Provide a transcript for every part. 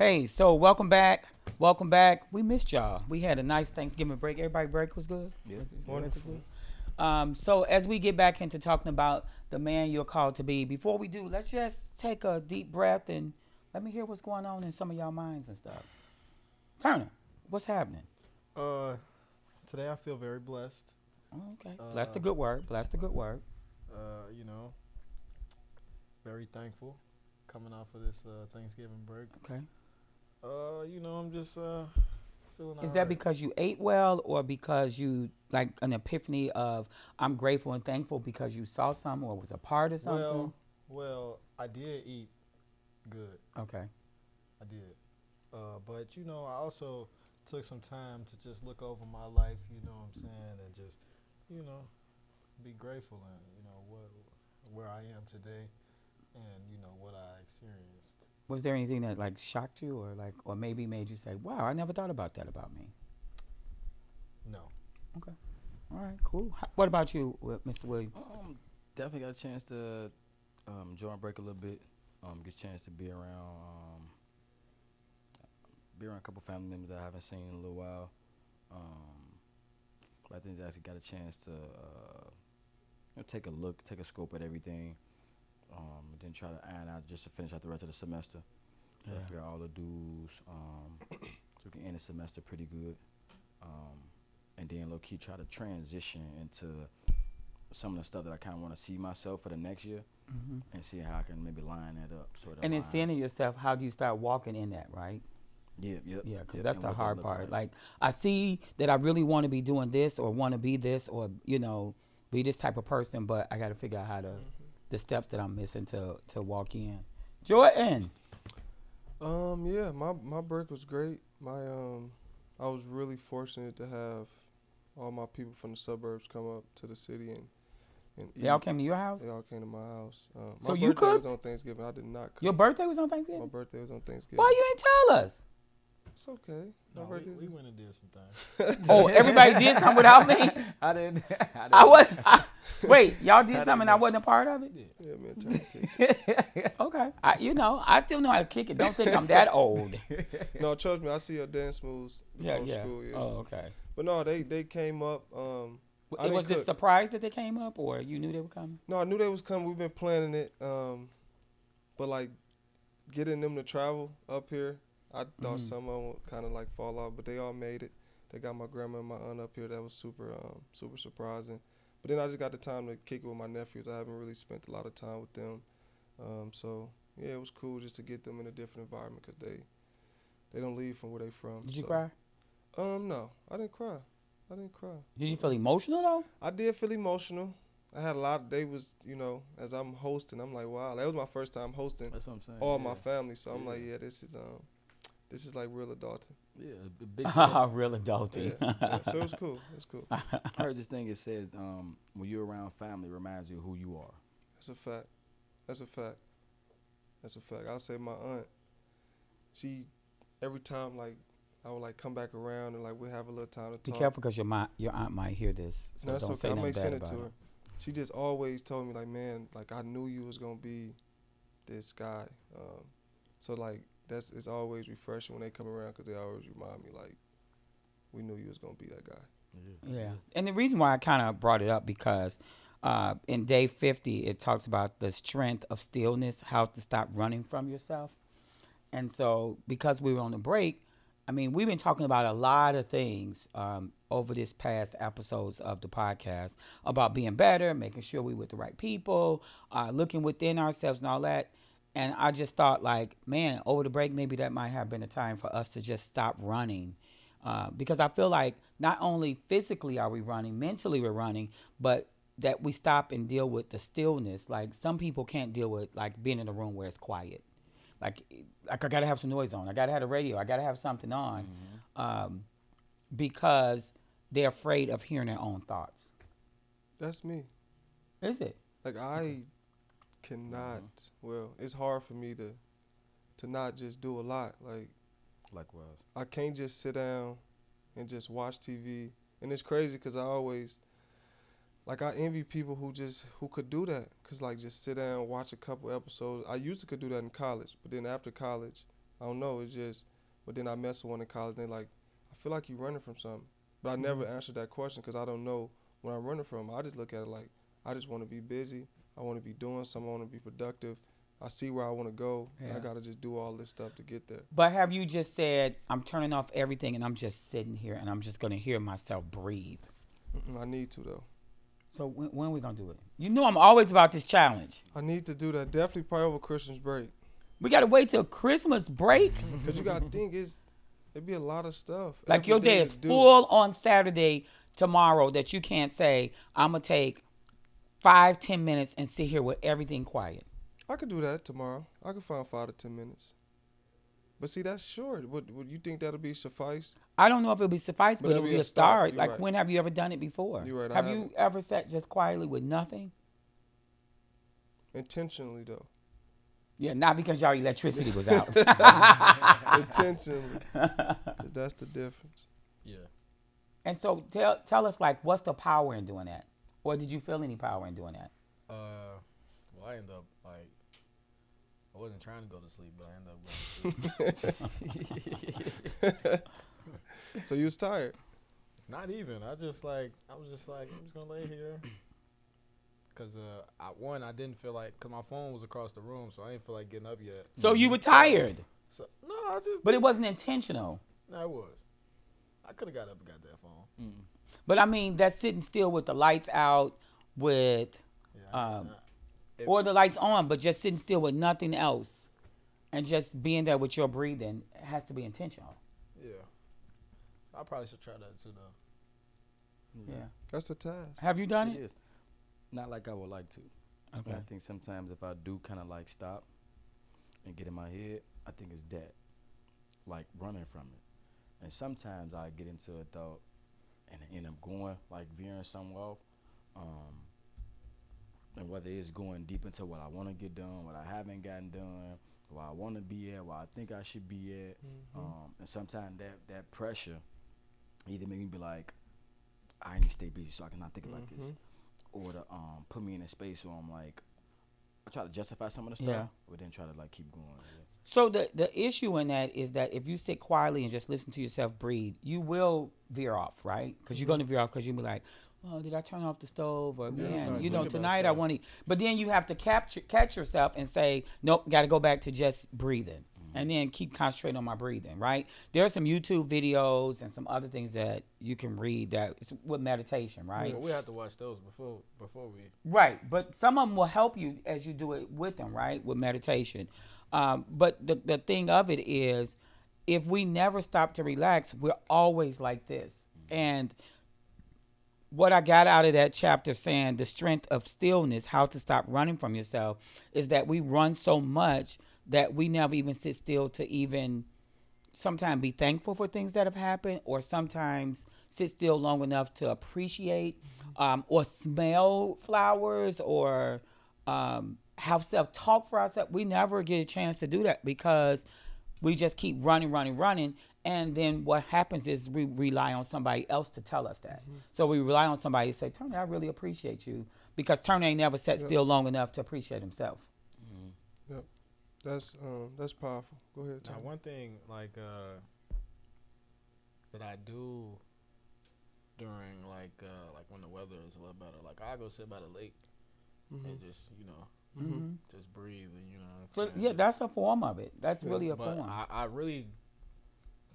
Hey, so welcome back. Welcome back. We missed y'all. We had a nice Thanksgiving break. Everybody break was good? Yeah, Break was wonderful. good. So as we get back into talking about the man you're called to be, before we do, let's just take a deep breath and let me hear what's going on in some of y'all minds and stuff. Turner, what's happening? Uh, Today I feel very blessed. Oh, okay. Bless Uh, the good word. Bless the good word. you know, very thankful coming off of this Thanksgiving break. Okay. I'm just feeling Is all that right. because you ate well or because you like an epiphany of I'm grateful and thankful because you saw something or was a part of something? I did eat good. Okay. I did. But I also took some time to just look over my life. You know what I'm saying, and just you know be grateful and what where I am today, and what I experienced. Was there anything that like shocked you or like or maybe made you say, "Wow, I never thought about that about me"? No. Okay. All right. Cool. What about you, Mr. Williams? Definitely got a chance to join break a little bit. Get a chance to be around a couple family members that I haven't seen in a little while. Um, but I think I actually got a chance to take a look, take a scope at everything. And then try to iron out just to finish out the rest of the semester. Try to Yeah. figure out all the dues. So we can end the semester pretty good. Um, and then low key try to transition into some of the stuff that I kind of want to see myself for the next year, Hmm. and see how I can maybe line that up so it And then seeing it aligns. yourself, how do you start walking in that, right? Yep, yep, Yeah, because yep. that's And the what that hard look part. like. Like I see that I really want to be doing this or want to be this or be this type of person, but I got to figure out how to the steps that I'm missing to walk in. Jordan. Yeah, my break was great. I was really fortunate to have all my people from the suburbs come up to the city and They all eat. came to your They house. all came to my house. So My you birthday was cooked? on Thanksgiving. I did not Your cook. birthday was on My Thanksgiving. birthday was on Why Thanksgiving. you ain't tell us? It's okay. My No, birthday's we went and did some Oh, things. everybody did something without me. I didn't. I I didn't. was. Wait, y'all did I something didn't and I know. wasn't a part of it. Yeah. Yeah, man, trying to kick it. Okay, I still know how to kick it. Don't think I'm that old. No, trust me, I see your dance moves Yeah, before yeah. school. Yes. Oh, okay. But no, they came up. I It didn't was this cook. surprise that they came up, or you knew they were coming? No, I knew they was coming. We've been planning it. But like getting them to travel up here, I thought Mm-hmm. some of them would kind of like fall off, but they all made it. They got my grandma and my aunt up here. That was super surprising. But then I just got the time to kick it with my nephews. I haven't really spent a lot of time with them. So yeah, it was cool just to get them in a different environment because they don't leave from where they from. Did you So cry? no, I didn't cry. I didn't cry. Did you feel Mm-mm. emotional though? I did feel emotional. I had a lot. They was as I'm hosting, I'm like wow, that was my first time hosting That's what I'm saying. all Yeah, my family. So I'm yeah, like yeah, this is like real adulting. yeah. A big set. Real Yeah, adulty. yeah. So it's cool. It's cool. I heard this thing. It says, when you're around family, it reminds you of who you are. That's a fact. That's a fact. That's a fact. I'll say my aunt. She every time like I would like come back around and like we have a little time to Be talk. careful because your aunt might hear this, so No, that's don't okay. say I nothing may bad send it about to her. her. She just always told me like, man, like I knew you was gonna be this guy. So like it's always refreshing when they come around because they always remind me like we knew you was gonna be that guy. Yeah, Yeah, yeah. and the reason why I kind of brought it up because in day 50 it talks about the strength of stillness, how to stop running from yourself. And so, because we were on the break, I mean, we've been talking about a lot of things over this past episodes of the podcast about being better, making sure we with the right people, looking within ourselves and all that. And I just thought, like, man, over the break, maybe that might have been a time for us to just stop running. Because I feel like not only physically are we running, mentally we're running, but that we stop and deal with the stillness. Like, some people can't deal with, like, being in a room where it's quiet like like I gotta have some noise on. I gotta have the radio. I gotta have something on, Mm-hmm. um, because they're afraid of hearing their own thoughts. That's me. Is it? Like Okay. I cannot. Mm-hmm. Well, it's hard for me to not just do a lot. Like Likewise. I can't just sit down and just watch TV. And it's crazy because I always like I envy people who could do that. Cause like just sit down, watch a couple episodes. I used to could do that in college, but then after college, I don't know. It's just. But then I met someone in college. And they like, I feel like you running from something. But I never answered that question because I don't know what I'm running from. I just look at it like I just want to be busy. I want to be doing something. I want to be productive. I see where I want to go. And I Yeah. got to just do all this stuff to get there. But have you just said, I'm turning off everything and I'm just sitting here and I'm just going to hear myself breathe? I need to, though. So when are we going to do it? You know I'm always about this challenge. I need to do that. Definitely probably over Christmas break. We got to wait till Christmas break. Because you got to think, it'd be a lot of stuff. Like every your day to is do. full on Saturday tomorrow that you can't say, I'm going to take 5-10 minutes and sit here with everything quiet. I could do that tomorrow. I could find 5 to 10 minutes. But see, that's short. Would you think that'll be suffice? I don't know if it'll be suffice, but But it'll that'll be be a a start. start. You're Like, right. when have you ever done it before? You're right, I Have you haven't. ever sat just quietly with nothing? Intentionally, though. Yeah, not because y'all electricity was out. Intentionally. That's the difference. Yeah. And so tell us, like, what's the power in doing that? Or did you feel any power in doing that? Well, I ended up like I wasn't trying to go to sleep, but I ended up going to sleep. So you was tired. Not even. I was just like I'm just gonna lay here. Cause I didn't feel like, cause my phone was across the room, so I didn't feel like getting up yet. So you were tired, So no, I just. but it wasn't intentional. No, it was. I could have got up and got that phone. But I mean, that's sitting still with the lights out, with Yeah, or the lights on, but just sitting still with nothing else, and just being there with your breathing has to be intentional. yeah. I probably should try that too, though. Yeah. That's a task. Have you done It it? is. Not like I would like to. Okay. And I think sometimes if I do kind of like stop and get in my head, I think it's that, like running from it. And sometimes I get into a thought and I end up going, like veering somewhere off. And whether it's going deep into what I want to get done, what I haven't gotten done, where I want to be at, where I think I should be at. And sometimes that pressure either make me be like, I need to stay busy so I cannot think about this, or to put me in a space where I'm like, I try to justify some of the stuff, Yeah. but then try to like keep going. Yeah. So the issue in that is that if you sit quietly and just listen to yourself breathe, you will veer off, right? Because you're going to veer off because you'll be like, oh, did I turn off the stove? Or, start man, thinking about tonight I stuff. want to. But then you have to catch yourself and say, nope, got to go back to just breathing. And then keep concentrating on my breathing, right? There are some YouTube videos and some other things that you can read that it's with meditation, right? But we have to watch those before we. Right, but some of them will help you as you do it with them, right, with meditation. But the thing of it is, if we never stop to relax, we're always like this. And what I got out of that chapter saying the strength of stillness, how to stop running from yourself, is that we run so much that we never even sit still to even sometimes be thankful for things that have happened, or sometimes sit still long enough to appreciate or smell flowers, or have self-talk for ourselves. We never get a chance to do that because we just keep running. And then what happens is we rely on somebody else to tell us that. So we rely on somebody to say, Tony, I really appreciate you, because Tony ain't never sat still long enough to appreciate himself. Yep. That's powerful. Go ahead, Now, Tom. one thing like that I do during like when the weather is a little better, like I go sit by the lake and just just breathe, and But saying? yeah, Just- that's a form of it. That's really a but form. I really,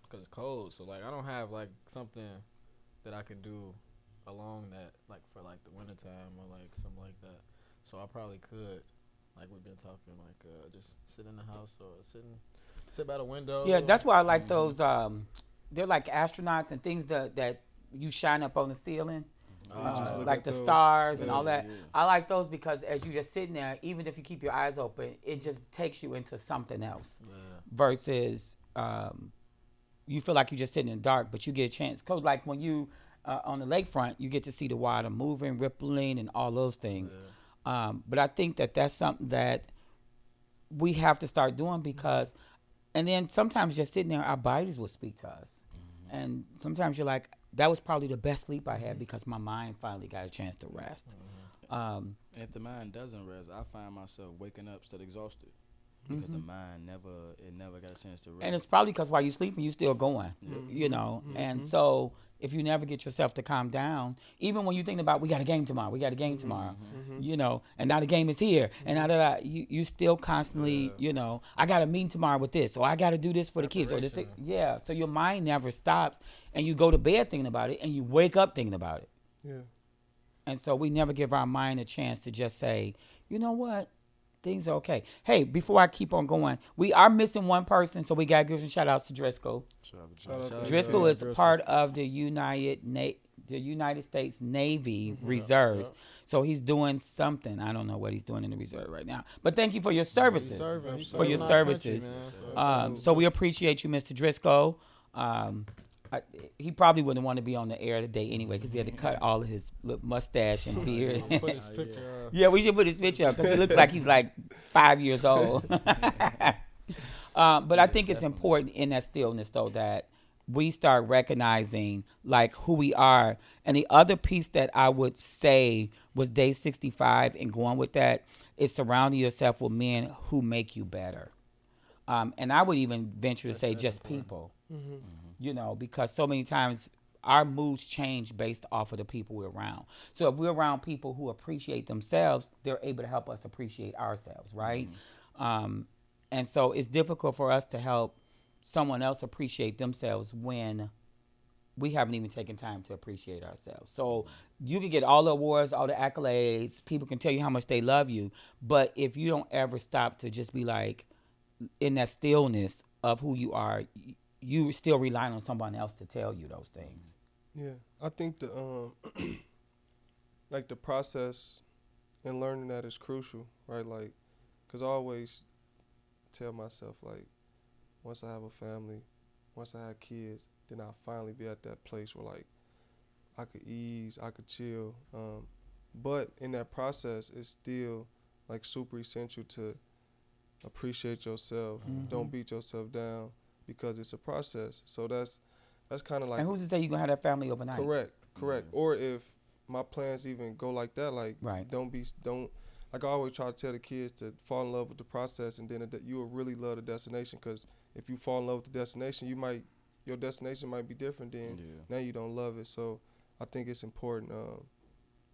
because it's cold, so like I don't have like something that I can do along that, like for like the wintertime or like something like that. So I probably could, like we've been talking, like just sit in the house or sit by the window. Yeah, that's why I like those. They're like astronauts and things that you shine up on the ceiling, just look like at the those. stars and Yeah, all that. yeah. I like those because as you just sitting there, even if you keep your eyes open, it just takes you into something else. Yeah. Versus you feel like you're just sitting in the dark, but you get a chance. Cause like when you on the lakefront, you get to see the water moving, rippling, and all those things. But I think that's something that we have to start doing because, and then sometimes just sitting there, our bodies will speak to us. And sometimes you're like, that was probably the best sleep I had because my mind finally got a chance to rest. If the mind doesn't rest, I find myself waking up still exhausted. because the mind never got a chance to And rest. it's probably because while you're sleeping, you're still going, you Mhm. know. And Mhm. so if you never get yourself to calm down, even when you think about we got a game tomorrow, we got a game tomorrow, Mhm. you know, and now the game is here, and now that you still constantly, Yeah. you know, I got a meeting tomorrow with this, or I got to do this for the kids, or this, Preparation. yeah. So your mind never stops, and you go to bed thinking about it, and you wake up thinking about it, Yeah. and so we never give our mind a chance to just say, you know what, things are okay. Hey, before I keep on going, we are missing one person, so we got to give some shout outs to Driscoll. Shout out to Driscoll AJ. is a part of the the United States Navy Yeah. Reserves. Yeah. So he's doing something. I don't know what he's doing in the reserve right now. But thank you for your He's services. serving. He's For your serving our country, services. man. So, So we appreciate you, Mr. Driscoll. I, he probably wouldn't want to be on the air today anyway because he had to cut all of his mustache and beard. put his picture up. Yeah, we should put his picture up because he looks like he's like 5 years old. But I think it's important in that stillness, though, that we start recognizing like who we are. And the other piece that I would say was day 65 and going with that is surrounding yourself with men who make you better. And I would even venture to say That's just important. people, Mm-hmm. you know, because so many times our moods change based off of the people we're around. So if we're around people who appreciate themselves, they're able to help us appreciate ourselves, right? And so it's difficult for us to help someone else appreciate themselves when we haven't even taken time to appreciate ourselves. So you can get all the awards, all the accolades, people can tell you how much they love you, but if you don't ever stop to just be like in that stillness of who you are, you still relying on someone else to tell you those things. Yeah. I think the like the process and learning that is crucial, right? Like, cause I always tell myself like, once I have a family, once I have kids, then I'll finally be at that place where like I could ease, I could chill. But in that process, it's still like super essential to appreciate yourself. Don't beat yourself down because it's a process. So that's kind of like And who's to say you're going to have that family overnight? correct. Or if my plans even go like that, like Right. don't like I always try to tell the kids to fall in love with the process, and then you will really love the destination. Because if you fall in love with the destination, your destination might be different. Then now you don't love it. So I think it's important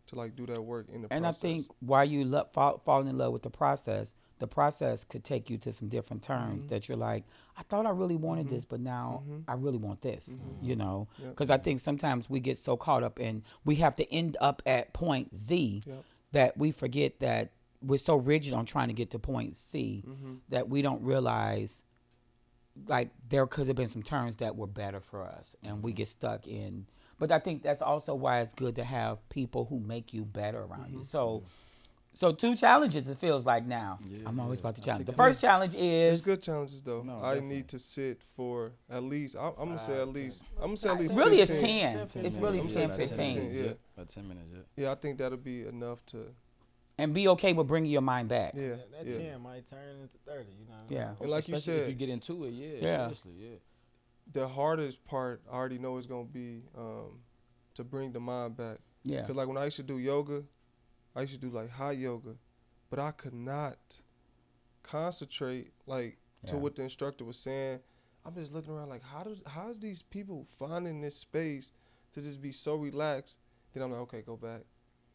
to like do that work in the And process. I think while you falling in love with the process could take you to some different terms that you're like, I thought I really wanted this, but now I really want this, you know? Yep. Because I think sometimes we get so caught up in we have to end up at point Z Yep. that we forget that we're so rigid on trying to get to point C that we don't realize like there could have been some turns that were better for us and we get stuck in. But I think that's also why it's good to have people who make you better around you. So 2 challenges it feels like now. I'm always about to challenge. The first challenge It's is good challenges though. No, I definitely. need to sit for at least. I'm gonna say at least. I'm gonna say at least. really 15. it's 10. It's really I'm 10, saying 15. yeah. About 10 minutes, Yeah, I think that'll be enough to. And be okay with bringing your mind back. Yeah, That yeah. 10 might turn into 30. You know what I mean? Yeah. And like you Especially if you said, get into it, yeah. Yeah. Seriously, yeah. the hardest part I already know is gonna be to bring the mind back. Yeah. Cause like when I used to do yoga, I used to do like hot yoga, but I could not concentrate like to Yeah. what the instructor was saying. I'm just looking around like how's these people finding this space to just be so relaxed? Then I'm like, okay, go back.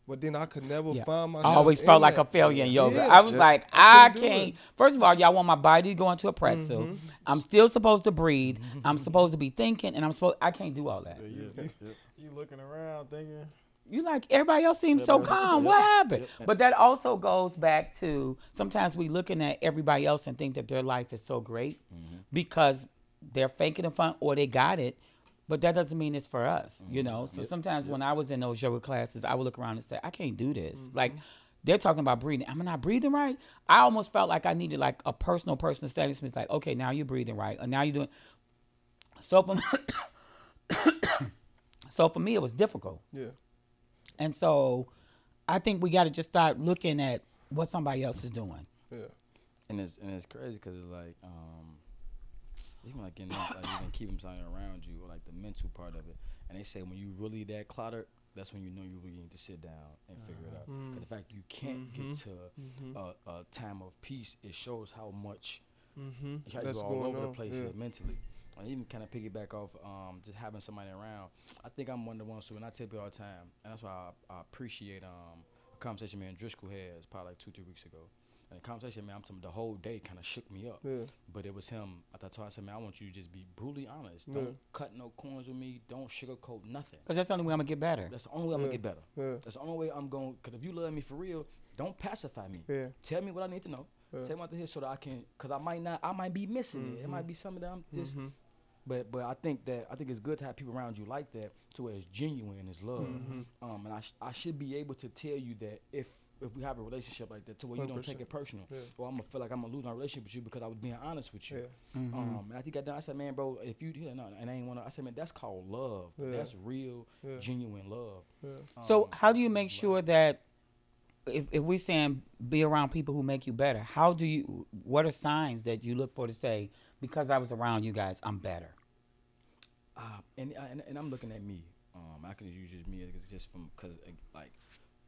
But then I could never Yeah. find I myself. always in felt like a that. failure in yoga. Yeah. I was like, I couldn't do can't. it. First of all, y'all want my body to go into a pretzel. I'm still supposed to breathe. I'm supposed to be thinking, and I can't do all that. You looking around thinking, You like everybody else seems so calm. What happened? But that also goes back to sometimes we looking at everybody else and think that their life is so great because they're faking the fun or they got it. But that doesn't mean it's for us, you know? So sometimes when I was in those yoga classes, I would look around and say, I can't do this. Like, they're talking about breathing. Am I not breathing right? I almost felt like I needed like a personal person to stand next to me. It's like, okay, now you're breathing right. And now you're doing. So for me, it was difficult. Yeah. And so I think we got to just start looking at what somebody else is doing. Yeah. And it's crazy because it's like even like even keeping something around you or like the mental part of it. And they say when you really that that's when you know you really need to sit down and figure it out. Mm. 'Cause the fact you can't get to Mm-hmm. a time of peace, it shows how much Mm-hmm. how That's you're all going over the on. place Yeah. mentally. And even kind of piggyback off just having somebody around. I think I'm one of the ones who, and I tell people all the time, and that's why I appreciate a conversation me and Driscoll had, it was probably like 2-3 weeks ago. And the conversation, man, I'm talking the whole day kind of shook me up. Yeah. But it was him. I told I said, man, I want you to just be brutally honest. Yeah. Don't cut no corners with me. Don't sugarcoat nothing. Because that's the only way I'm going to get better. That's the only way I'm Yeah. gonna get better. Yeah. That's the only way I'm going. Cause if you love me for real, don't pacify me. Yeah. Tell me what I need to know. Yeah. Tell me what to hear so that I can. Cause I might be missing it. It might be something that I'm just. Mhm. But I think it's good to have people around you like that, to where it's genuine, it's love. And I should be able to tell you that if we have a relationship like that, to where you don't take it personal, Yeah. or I'm gonna feel like I'm gonna lose my relationship with you because I was being honest with you. Yeah. And I think I said, man, bro, if you no, and I ain't wanna. I said, man, that's called love. Yeah. That's real, Yeah. genuine love. Yeah. So how do you make sure that if we're saying be around people who make you better, what are signs that you look for to say, because I was around you guys, I'm better? And I'm looking at me. I can use just me just from because like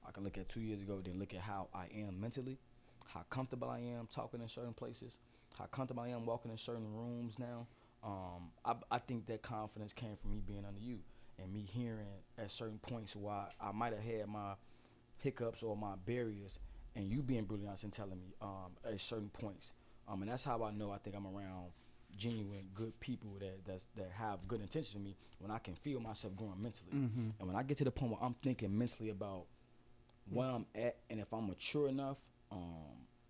I can look at 2 years ago, then look at how I am mentally, how comfortable I am talking in certain places, how comfortable I am walking in certain rooms now. I think that confidence came from me being under you and me hearing at certain points why I might have had my hiccups or my barriers, and you being brutally honest and telling me at certain points. And that's how I know I think I'm around genuine good people that have good intentions in me, when I can feel myself growing mentally. And when I get to the point where I'm thinking mentally about where I'm at, and if I'm mature enough,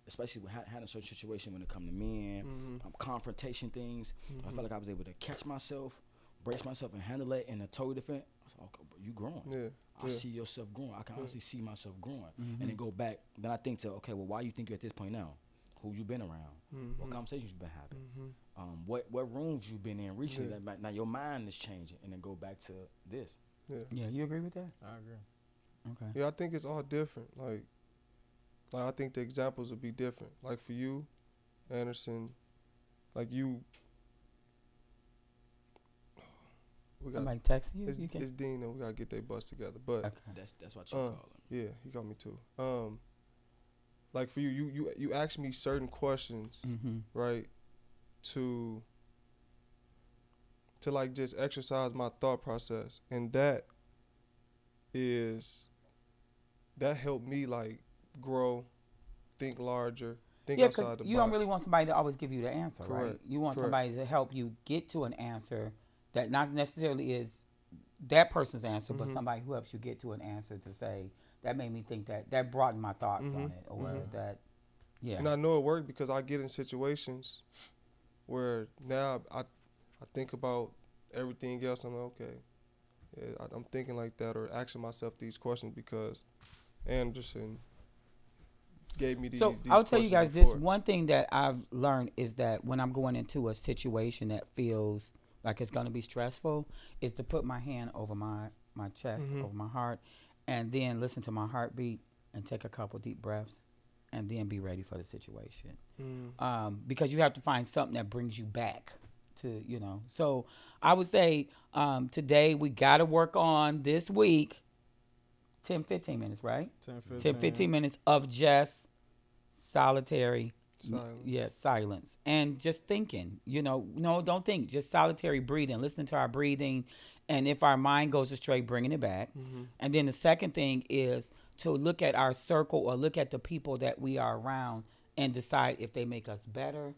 especially with having a certain situation when it comes to men, confrontation things, I felt like I was able to catch myself, brace myself, and handle it in a totally different. I was like, okay, but you growing. Yeah. I see yourself growing. I can honestly see myself growing. And then go back. Then I think to, okay, well, why you think you're at this point now? Who you been around? What conversations you been having? What rooms you been in recently? Yeah. That now your mind is changing, and then go back to this. Yeah, you agree with that? I agree. Okay. Yeah, I think it's all different. Like I think the examples would be different. Like for you, Anderson, like you. Somebody texting you? It's, You can. it's Dean, and we gotta get their butts together. But Okay. That's what you call them. yeah, he got me too. Like for you asked me certain questions, right? To like just exercise my thought process, and that helped me like grow, think larger, think Yeah, outside because the you box. don't really want somebody to always give you the answer, right? Correct. You want Correct. somebody to help you get to an answer that not necessarily is that person's answer, but somebody who helps you get to an answer to say, that made me think that broadened my thoughts on it, or that, yeah. And I know it worked because I get in situations where now I think about everything else. I'm like, okay, yeah, I'm thinking like that, or asking myself these questions because Anderson gave me these. So these I'll tell you guys questions this before. one thing that I've learned is that when I'm going into a situation that feels like it's going to be stressful, is to put my hand over my chest, over my heart, and then listen to my heartbeat and take a couple deep breaths, and then be ready for the situation. Because you have to find something that brings you back to, So I would say today we got to work on this week 10, 15 minutes, right? 10, 15 minutes of just solitary Silence. silence and just thinking. No, don't think. Just solitary breathing. Listen to our breathing, and if our mind goes astray, bringing it back. And then the second thing is to look at our circle or look at the people that we are around and decide if they make us better,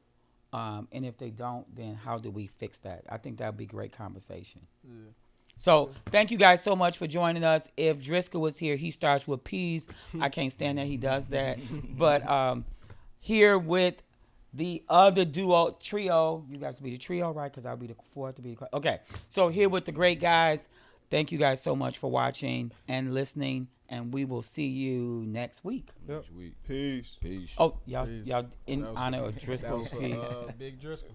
and if they don't, then how do we fix that? I think that would be great conversation. Yeah. So thank you guys so much for joining us. If Driscoll was here, he starts with P's. I can't stand that he does that. But here with the other trio, you guys will be the trio, right? Because I'll be the fourth to be the. Okay, so here with the great guys. Thank you guys so much for watching and listening, and we will see you next week. Yep. Next week. Peace. Peace. Oh, y'all in That was honor for- of Driscoll that was P. for, Big Driscoll.